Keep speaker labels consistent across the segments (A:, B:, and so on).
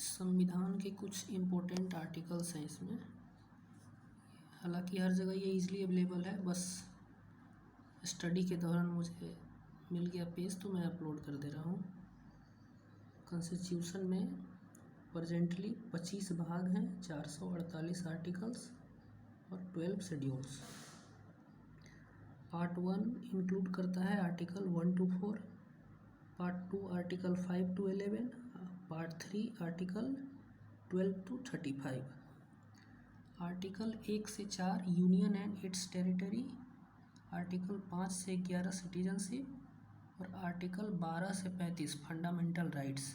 A: संविधान के कुछ इम्पोर्टेंट आर्टिकल्स हैं इसमें। हालांकि हर जगह ये इजीली अवेलेबल है, बस स्टडी के दौरान मुझे मिल गया पेज तो मैं अपलोड कर दे रहा हूँ। कॉन्स्टिट्यूशन में प्रेजेंटली 25 भाग हैं, 448 आर्टिकल्स और 12 शेड्यूल्स। पार्ट 1 इंक्लूड करता है article 1 to 4, part 2 article 5 to 11, part 3 article 12 to 35। Article 1 से 4 union and it's territory, article 5 से 11 सिटीजनशिप और आर्टिकल 12 से 35 फंडामेंटल राइट्स।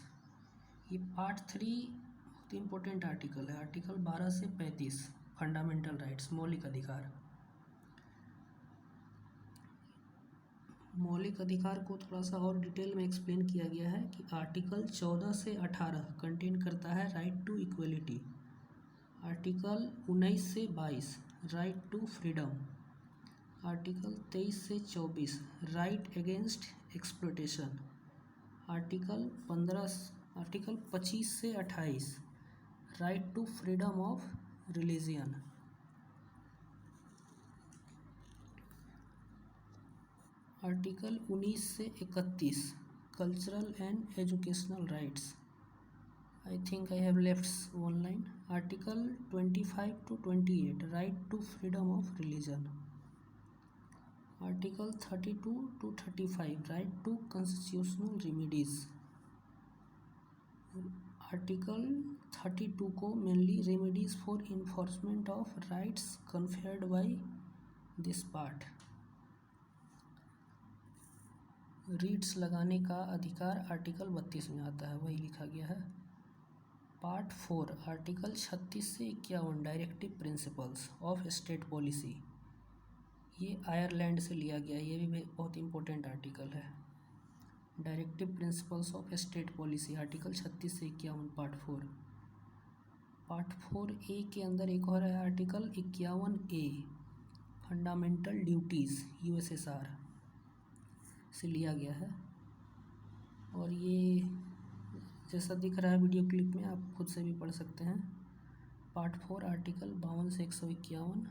A: ये पार्ट 3 बहुत इम्पोर्टेंट आर्टिकल है, आर्टिकल 12 से 35 फंडामेंटल राइट्स मौलिक अधिकार। मौलिक अधिकार को थोड़ा सा और डिटेल में एक्सप्लेन किया गया है कि आर्टिकल 14 से 18 कंटेन करता है राइट टू इक्वलिटी, आर्टिकल 19 से 22 राइट टू फ्रीडम, आर्टिकल 23 से 24 राइट अगेंस्ट एक्सप्लॉयटेशन, आर्टिकल 25 से 28 right to freedom of religion, article 19 से 31 cultural and educational rights. I think I have left one line. Article 25 to 28 right to freedom of religion, article 32 to 35 right to constitutional remedies. Article 32 को mainly remedies for enforcement of rights conferred by this part. Writs लगाने का अधिकार article 32 में आता है, वही लिखा गया है। पार्ट 4 आर्टिकल 36 से 51 directive principles of state policy. ये आयरलैंड से लिया गया, ये भी बहुत इंपॉर्टेंट आर्टिकल है। Directive principles of state policy article 36 से 51 पार्ट 4। पार्ट 4A के अंदर एक और है article 51A fundamental duties USSR से लिया गया है। और ये जैसा दिख रहा है वीडियो क्लिप में, आप खुद से भी पढ़ सकते हैं। पार्ट 4 आर्टिकल 52 से 151।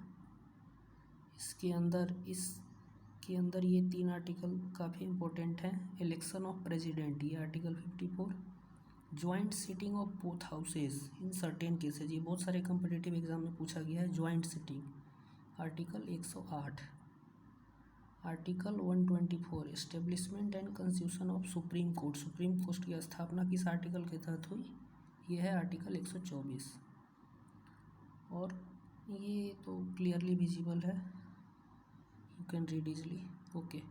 A: इसके अंदर ये 3 आर्टिकल काफ़ी इम्पोर्टेंट हैं। इलेक्शन ऑफ प्रेसिडेंट, ये article 54। Joint sitting of both houses in certain cases, ये बहुत सारे कम्पिटिटिव एग्जाम में पूछा गया है। Joint sitting article 108। Article 124 establishment and constitution of Supreme Court, Supreme Court की स्थापना किस आर्टिकल के तहत हुई, ये है आर्टिकल 124। और ये तो क्लियरली विजिबल है, you can read easily. Okay.